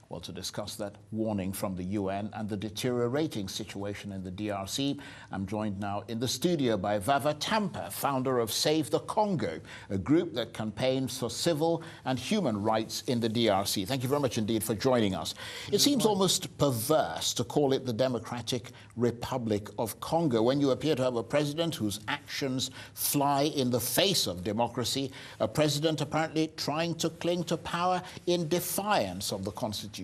Well, to discuss that warning from the UN and the deteriorating situation in the DRC, I'm joined now in the studio by Vava Tampa, founder of Save the Congo, a group that campaigns for civil and human rights in the DRC. Thank you very much indeed for joining us. It seems almost perverse to call it the Democratic Republic of Congo when you appear to have a president whose actions fly in the face of democracy, a president apparently trying to cling to power in defiance of the Constitution.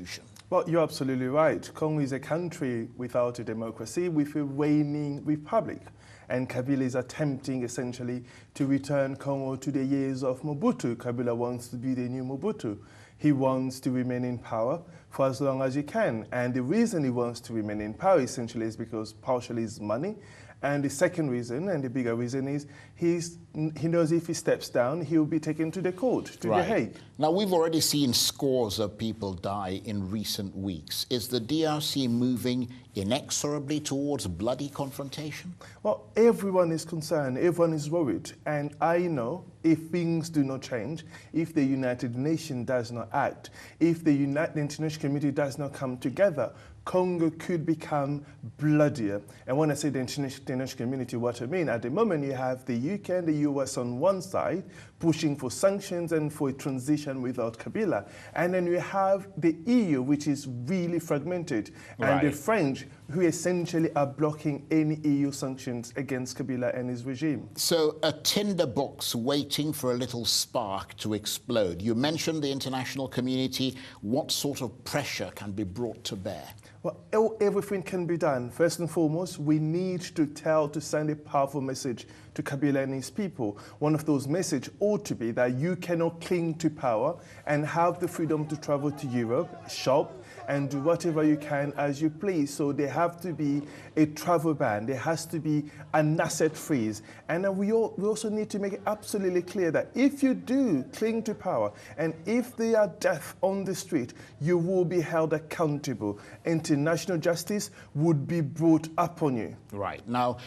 Well, you're absolutely right. Congo is a country without a democracy, with a reigning republic. And Kabila is attempting essentially to return Congo to the years of Mobutu. Kabila wants to be the new Mobutu. He wants to remain in power for as long as he can. And the reason he wants to remain in power essentially is because partially is money. And the second reason, and the bigger reason, is he knows if he steps down, he'll be taken to the court, to The Hague. Now, we've already seen scores of people die in recent weeks. Is the DRC moving inexorably towards bloody confrontation? Well, everyone is concerned, everyone is worried. And I know if things do not change, if the United Nations does not act, if the international community does not come together, Congo could become bloodier. And when I say the international community, what I mean, at the moment you have the UK and the US on one side pushing for sanctions and for a transition without Kabila. And then you have the EU, which is really fragmented, and the French, who essentially are blocking any EU sanctions against Kabila and his regime. So a tinderbox waiting for a little spark to explode. You mentioned the international community. What sort of pressure can be brought to bear? Well, everything can be done. First and foremost, we need to send a powerful message to Kabila and his people. One of those messages ought to be that you cannot cling to power and have the freedom to travel to Europe, shop, and do whatever you can as you please. So there have to be a travel ban. There has to be an asset freeze. And we also need to make it absolutely clear that if you do cling to power and if they are death on the street, you will be held accountable. International justice would be brought upon you. Right. Now,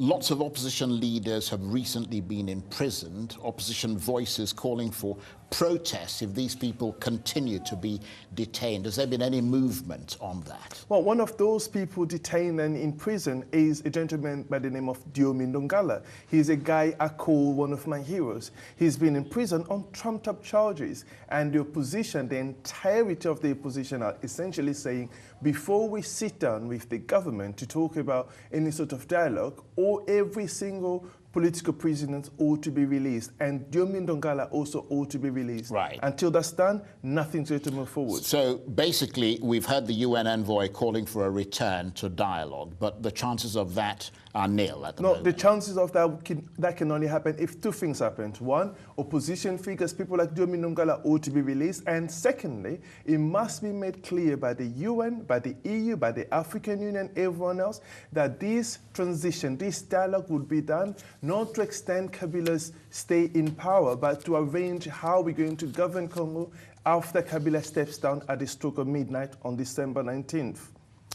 lots of opposition leaders have recently been imprisoned, opposition voices calling for protests if these people continue to be detained. Has there been any movement on that? Well, one of those people detained and in prison is a gentleman by the name of Diomi Ndongala. He's a guy I call one of my heroes. He's been in prison on trumped-up charges, and the opposition, the entirety of the opposition, are essentially saying, before we sit down with the government to talk about any sort of dialogue, or every single political prisoners ought to be released, and Diomi Ndongala also ought to be released. Right. Until that's done, nothing's going to move forward. So basically, we've heard the UN envoy calling for a return to dialogue, but the chances of that are nil at the moment. No, the chances of that can only happen if two things happen. One, opposition figures, people like Diomi Ndongala, ought to be released, and secondly, it must be made clear by the UN, by the EU, by the African Union, everyone else, that this transition, this dialogue would be done not to extend Kabila's stay in power, but to arrange how we're going to govern Congo after Kabila steps down at the stroke of midnight on December 19th.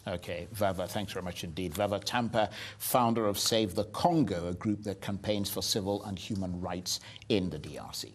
Okay, Vava, thanks very much indeed. Vava Tampa, founder of Save the Congo, a group that campaigns for civil and human rights in the DRC.